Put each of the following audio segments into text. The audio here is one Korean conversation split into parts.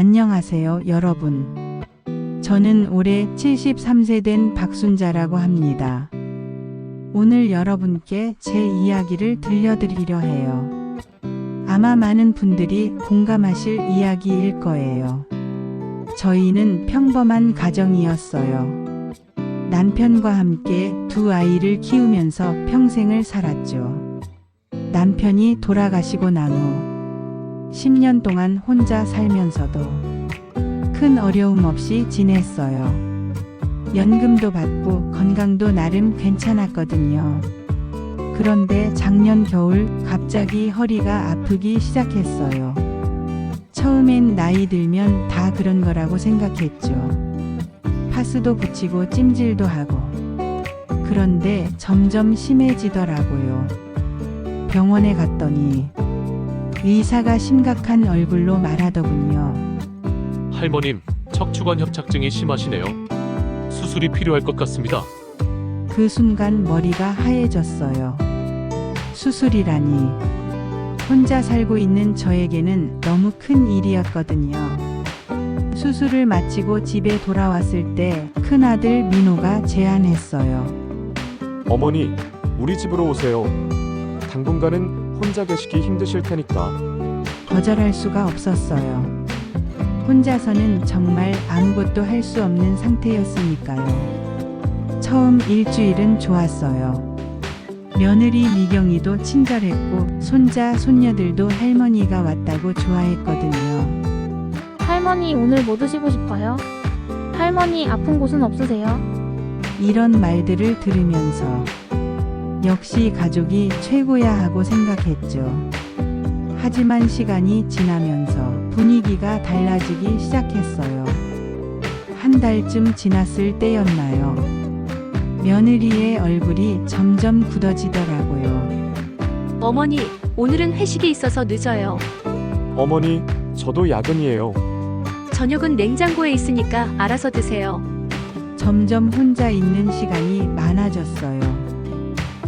안녕하세요, 여러분. 저는 올해 73세 된 박순자라고 합니다. 오늘 여러분께 제 이야기를 들려드리려 해요. 아마 많은 분들이 공감하실 이야기일 거예요. 저희는 평범한 가정이었어요. 남편과 함께 두 아이를 키우면서 평생을 살았죠. 남편이 돌아가시고 난 후 10년 동안 혼자 살면서도 큰 어려움 없이 지냈어요. 연금도 받고 건강도 나름 괜찮았거든요. 그런데 작년 겨울 갑자기 허리가 아프기 시작했어요. 처음엔 나이 들면 다 그런 거라고 생각했죠. 파스도 붙이고 찜질도 하고. 그런데 점점 심해지더라고요. 병원에 갔더니 의사가 심각한 얼굴로 말하더군요. 할머님, 척추관 협착증이 심하시네요. 수술이 필요할 것 같습니다. 그 순간 머리가 하얘졌어요. 수술이라니. 혼자 살고 있는 저에게는 너무 큰 일이었거든요. 수술을 마치고 집에 돌아왔을 때 큰아들 민호가 제안했어요. 어머니, 우리 집으로 오세요. 당분간은 혼자 계시기 힘드실 테니까. 거절할 수가 없었어요. 혼자서는 정말 아무것도 할 수 없는 상태였으니까요. 처음 일주일은 좋았어요. 며느리 미경이도 친절했고 손자, 손녀들도 할머니가 왔다고 좋아했거든요. 할머니 오늘 뭐 드시고 싶어요? 할머니 아픈 곳은 없으세요? 이런 말들을 들으면서 역시 가족이 최고야 하고 생각했죠. 하지만 시간이 지나면서 분위기가 달라지기 시작했어요. 한 달쯤 지났을 때였나요? 며느리의 얼굴이 점점 굳어지더라고요. 어머니, 오늘은 회식이 있어서 늦어요. 어머니, 저도 야근이에요. 저녁은 냉장고에 있으니까 알아서 드세요. 점점 혼자 있는 시간이 많아졌어요.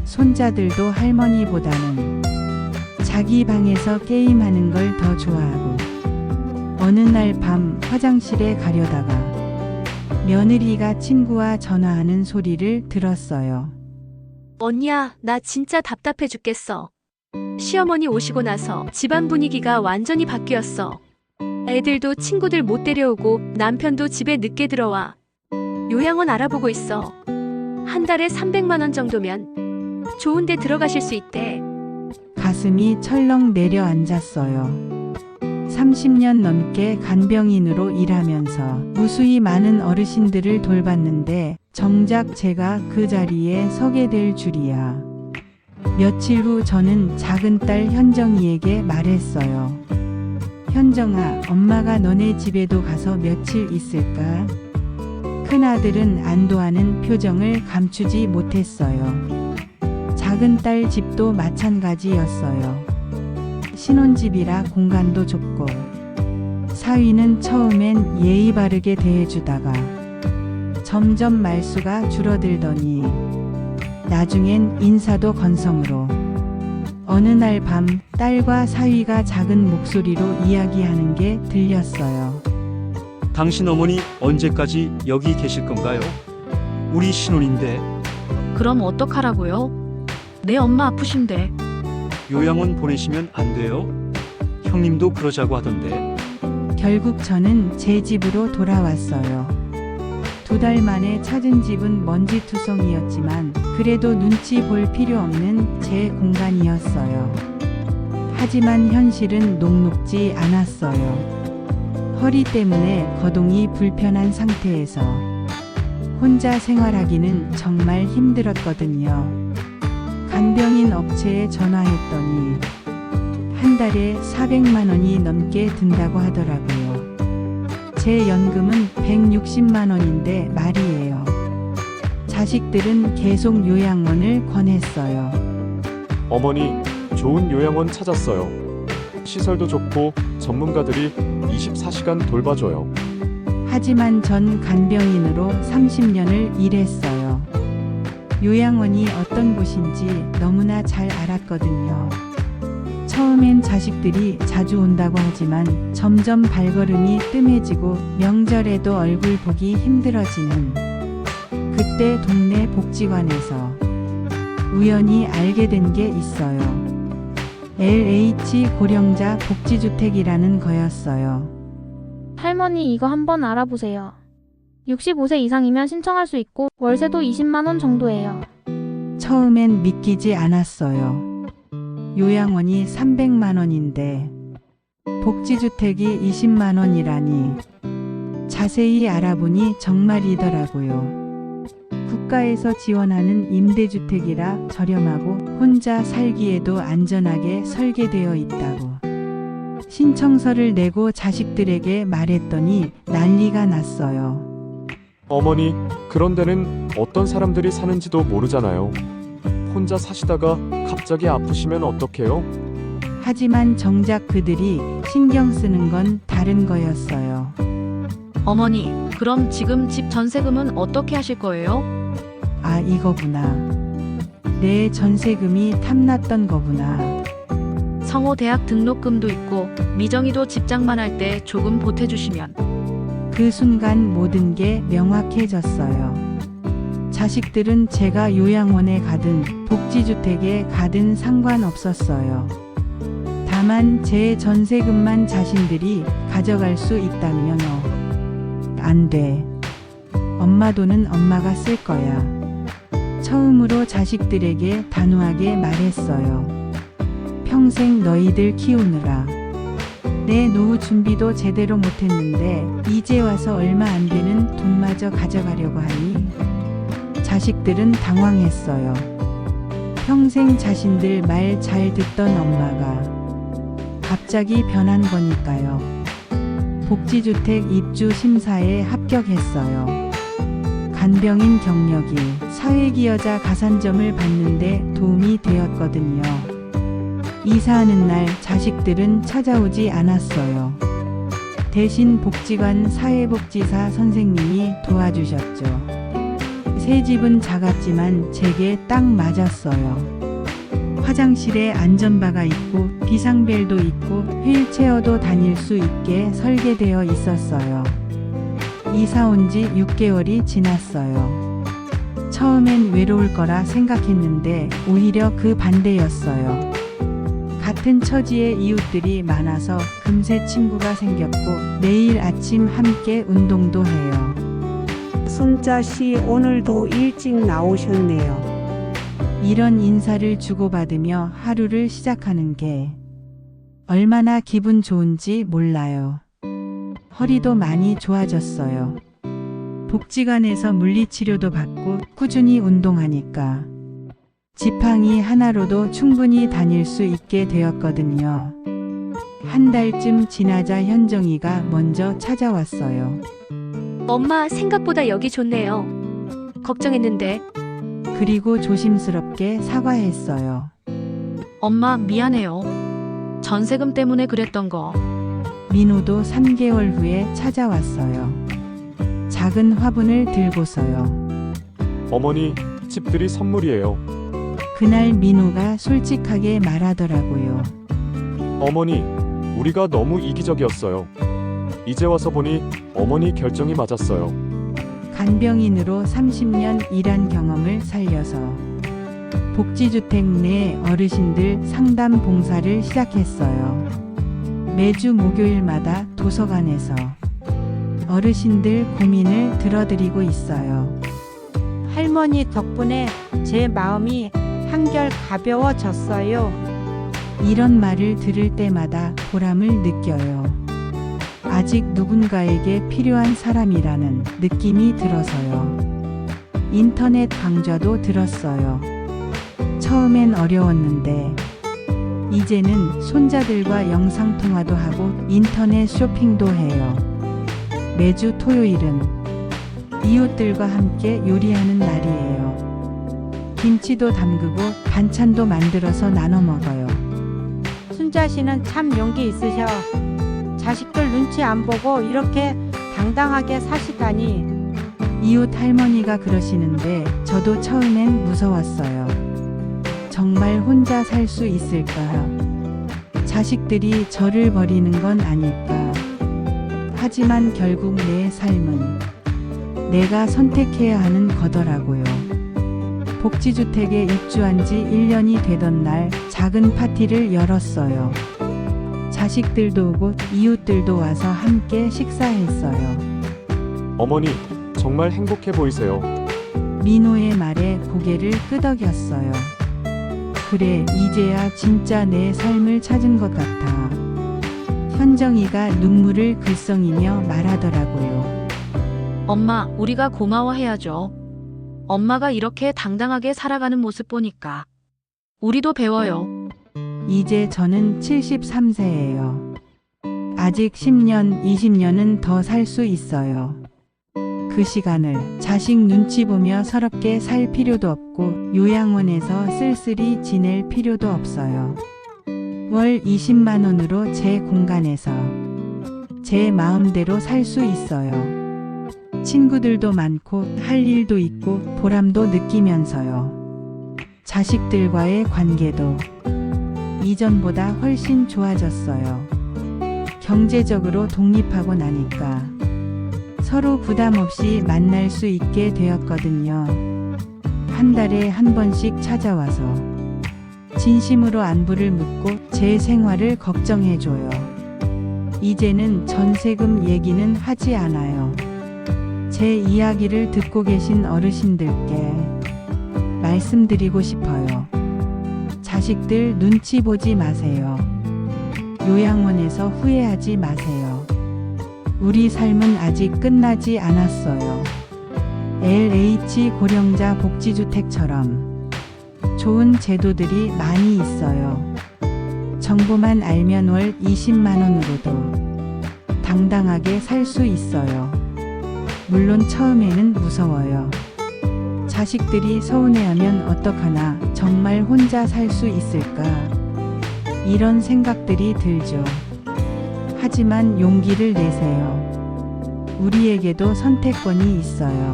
손자들도 할머니보다는 자기 방에서 게임하는 걸 더 좋아하고. 어느 날 밤 화장실에 가려다가 며느리가 친구와 전화하는 소리를 들었어요. 언니야, 나 진짜 답답해 죽겠어. 시어머니 오시고 나서 집안 분위기가 완전히 바뀌었어. 애들도 친구들 못 데려오고 남편도 집에 늦게 들어와. 요양원 알아보고 있어. 한 달에 300만 원 정도면 좋은 데 들어가실 수 있대. 가슴이 철렁 내려앉았어요. 30년 넘게 간병인으로 일하면서 무수히 많은 어르신들을 돌봤는데 정작 제가 그 자리에 서게 될 줄이야. 며칠 후 저는 작은 딸 현정이에게 말했어요. 현정아, 엄마가 너네 집에도 가서 며칠 있을까? 큰아들은 안도하는 표정을 감추지 못했어요. 작은 딸 집도 마찬가지였어요. 신혼집이라 공간도 좁고 사위는 처음엔 예의 바르게 대해주다가 점점 말수가 줄어들더니 나중엔 인사도 건성으로. 어느 날 밤 딸과 사위가 작은 목소리로 이야기하는 게 들렸어요. 당신 어머니 언제까지 여기 계실 건가요? 우리 신혼인데. 그럼 어떡하라고요? 내 엄마 아프신데. 요양원 보내시면 안 돼요? 형님도 그러자고 하던데. 결국 저는 제 집으로 돌아왔어요. 2달 만에 찾은 집은 먼지투성이었지만 그래도 눈치 볼 필요 없는 제 공간이었어요. 하지만 현실은 녹록지 않았어요. 허리 때문에 거동이 불편한 상태에서 혼자 생활하기는 정말 힘들었거든요. 간병인 업체에 전화했더니 한 달에 400만 원이 넘게 든다고 하더라고요. 제 연금은 160만 원인데 말이에요. 자식들은 계속 요양원을 권했어요. 어머니, 좋은 요양원 찾았어요. 시설도 좋고 전문가들이 24시간 돌봐줘요. 하지만 전 간병인으로 30년을 일했어요. 요양원이 어떤 곳인지 너무나 잘 알았거든요. 처음엔 자식들이 자주 온다고 하지만 점점 발걸음이 뜸해지고 명절에도 얼굴 보기 힘들어지는 그때 동네 복지관에서 우연히 알게 된 게 있어요. LH 고령자 복지주택이라는 거였어요. 할머니 이거 한번 알아보세요. 65세 이상이면 신청할 수 있고 월세도 20만 원 정도예요. 처음엔 믿기지 않았어요. 요양원이 300만 원인데 복지주택이 20만 원이라니. 자세히 알아보니 정말이더라고요. 국가에서 지원하는 임대주택이라 저렴하고 혼자 살기에도 안전하게 설계되어 있다고. 신청서를 내고 자식들에게 말했더니 난리가 났어요. 어머니, 그런 데는 어떤 사람들이 사는지도 모르잖아요. 혼자 사시다가 갑자기 아프시면 어떡해요? 하지만 정작 그들이 신경 쓰는 건 다른 거였어요. 어머니, 그럼 지금 집 전세금은 어떻게 하실 거예요? 아, 이거구나. 내 전세금이 탐났던 거구나. 성호 대학 등록금도 있고 미정이도 직장만 할 때 조금 보태주시면. 그 순간 모든 게 명확해졌어요. 자식들은 제가 요양원에 가든 복지주택에 가든 상관없었어요. 다만 제 전세금만 자신들이 가져갈 수 있다면요. 안 돼. 엄마 돈은 엄마가 쓸 거야. 처음으로 자식들에게 단호하게 말했어요. 평생 너희들 키우느라 내 노후 준비도 제대로 못했는데 이제 와서 얼마 안 되는 돈마저 가져가려고 하니. 자식들은 당황했어요. 평생 자신들 말 잘 듣던 엄마가 갑자기 변한 거니까요. 복지주택 입주 심사에 합격했어요. 간병인 경력이 사회기여자 가산점을 받는데 도움이 되었거든요. 이사하는 날 자식들은 찾아오지 않았어요. 대신 복지관 사회복지사 선생님이 도와주셨죠. 새 집은 작았지만 제게 딱 맞았어요. 화장실에 안전바가 있고 비상벨도 있고 휠체어도 다닐 수 있게 설계되어 있었어요. 이사 온 지 6개월이 지났어요. 처음엔 외로울 거라 생각했는데 오히려 그 반대였어요. 같은 처지의 이웃들이 많아서 금세 친구가 생겼고 매일 아침 함께 운동도 해요. 순자 씨 오늘도 일찍 나오셨네요. 이런 인사를 주고받으며 하루를 시작하는 게 얼마나 기분 좋은지 몰라요. 허리도 많이 좋아졌어요. 복지관에서 물리치료도 받고 꾸준히 운동하니까 지팡이 하나로도 충분히 다닐 수 있게 되었거든요. 한 달쯤 지나자 현정이가 먼저 찾아왔어요. 엄마 생각보다 여기 좋네요. 걱정했는데. 그리고 조심스럽게 사과했어요. 엄마 미안해요. 전세금 때문에 그랬던 거. 민호도 3개월 후에 찾아왔어요. 작은 화분을 들고서요. 어머니, 집들이 선물이에요. 그날 민호가 솔직하게 말하더라고요. 어머니, 우리가 너무 이기적이었어요. 이제 와서 보니 어머니 결정이 맞았어요. 간병인으로 30년 일한 경험을 살려서 복지주택 내 어르신들 상담 봉사를 시작했어요. 매주 목요일마다 도서관에서 어르신들 고민을 들어드리고 있어요. 할머니 덕분에 제 마음이 한결 가벼워졌어요. 이런 말을 들을 때마다 보람을 느껴요. 아직 누군가에게 필요한 사람이라는 느낌이 들어서요. 인터넷 강좌도 들었어요. 처음엔 어려웠는데 이제는 손자들과 영상통화도 하고 인터넷 쇼핑도 해요. 매주 토요일은 이웃들과 함께 요리하는 날이에요. 김치도 담그고 반찬도 만들어서 나눠 먹어요. 순자 씨는 참 용기 있으셔. 자식들 눈치 안 보고 이렇게 당당하게 사시다니. 이웃 할머니가 그러시는데 저도 처음엔 무서웠어요. 정말 혼자 살 수 있을까요? 자식들이 저를 버리는 건 아닐까. 하지만 결국 내 삶은 내가 선택해야 하는 거더라고요. 복지주택에 입주한 지 1년이 되던 날 작은 파티를 열었어요. 자식들도 오고 이웃들도 와서 함께 식사했어요. 어머니, 정말 행복해 보이세요. 민호의 말에 고개를 끄덕였어요. 그래, 이제야 진짜 내 삶을 찾은 것 같아. 현정이가 눈물을 글썽이며 말하더라고요. 엄마, 우리가 고마워해야죠. 엄마가 이렇게 당당하게 살아가는 모습 보니까 우리도 배워요. 이제 저는 73세예요. 아직 10년, 20년은 더 살 수 있어요. 그 시간을 자식 눈치 보며 서럽게 살 필요도 없고 요양원에서 쓸쓸히 지낼 필요도 없어요. 월 20만 원으로 제 공간에서 제 마음대로 살 수 있어요. 친구들도 많고 할 일도 있고 보람도 느끼면서요. 자식들과의 관계도 이전보다 훨씬 좋아졌어요. 경제적으로 독립하고 나니까 서로 부담 없이 만날 수 있게 되었거든요. 한 달에 한 번씩 찾아와서 진심으로 안부를 묻고 제 생활을 걱정해줘요. 이제는 전세금 얘기는 하지 않아요. 제 이야기를 듣고 계신 어르신들께 말씀드리고 싶어요. 자식들 눈치 보지 마세요. 요양원에서 후회하지 마세요. 우리 삶은 아직 끝나지 않았어요. LH 고령자 복지주택처럼 좋은 제도들이 많이 있어요. 정보만 알면 월 20만 원으로도 당당하게 살 수 있어요. 물론 처음에는 무서워요. 자식들이 서운해하면 어떡하나, 정말 혼자 살 수 있을까? 이런 생각들이 들죠. 하지만 용기를 내세요. 우리에게도 선택권이 있어요.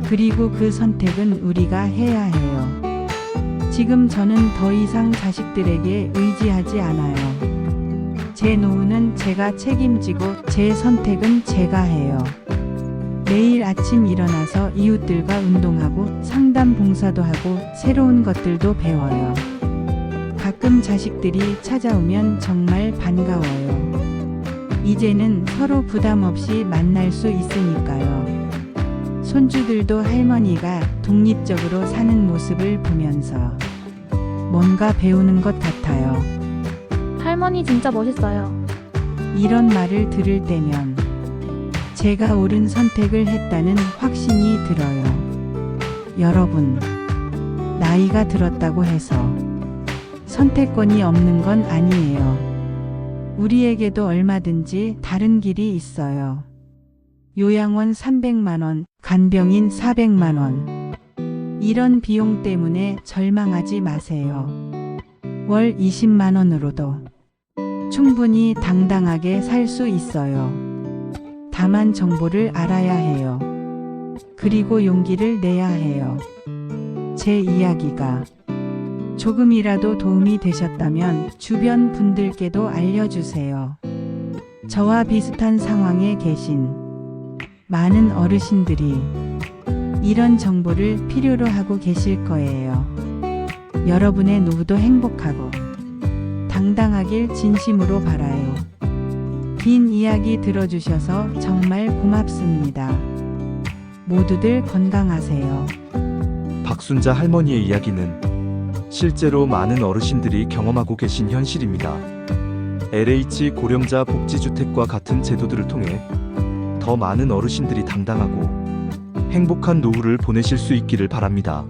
그리고 그 선택은 우리가 해야 해요. 지금 저는 더 이상 자식들에게 의지하지 않아요. 제 노후는 제가 책임지고 제 선택은 제가 해요. 매일 아침 일어나서 이웃들과 운동하고 상담 봉사도 하고 새로운 것들도 배워요. 가끔 자식들이 찾아오면 정말 반가워요. 이제는 서로 부담 없이 만날 수 있으니까요. 손주들도 할머니가 독립적으로 사는 모습을 보면서 뭔가 배우는 것 같아요. 할머니 진짜 멋있어요. 이런 말을 들을 때면 제가 옳은 선택을 했다는 확신이 들어요. 여러분, 나이가 들었다고 해서 선택권이 없는 건 아니에요. 우리에게도 얼마든지 다른 길이 있어요. 요양원 300만 원, 간병인 400만 원. 이런 비용 때문에 절망하지 마세요. 월 20만 원으로도 충분히 당당하게 살 수 있어요. 다만 정보를 알아야 해요. 그리고 용기를 내야 해요. 제 이야기가 조금이라도 도움이 되셨다면 주변 분들께도 알려주세요. 저와 비슷한 상황에 계신 많은 어르신들이 이런 정보를 필요로 하고 계실 거예요. 여러분의 노후도 행복하고 당당하길 진심으로 바라요. 긴 이야기 들어주셔서 정말 고맙습니다. 모두들 건강하세요. 박순자 할머니의 이야기는 실제로 많은 어르신들이 경험하고 계신 현실입니다. LH 고령자 복지주택과 같은 제도들을 통해 더 많은 어르신들이 당당하고 행복한 노후를 보내실 수 있기를 바랍니다.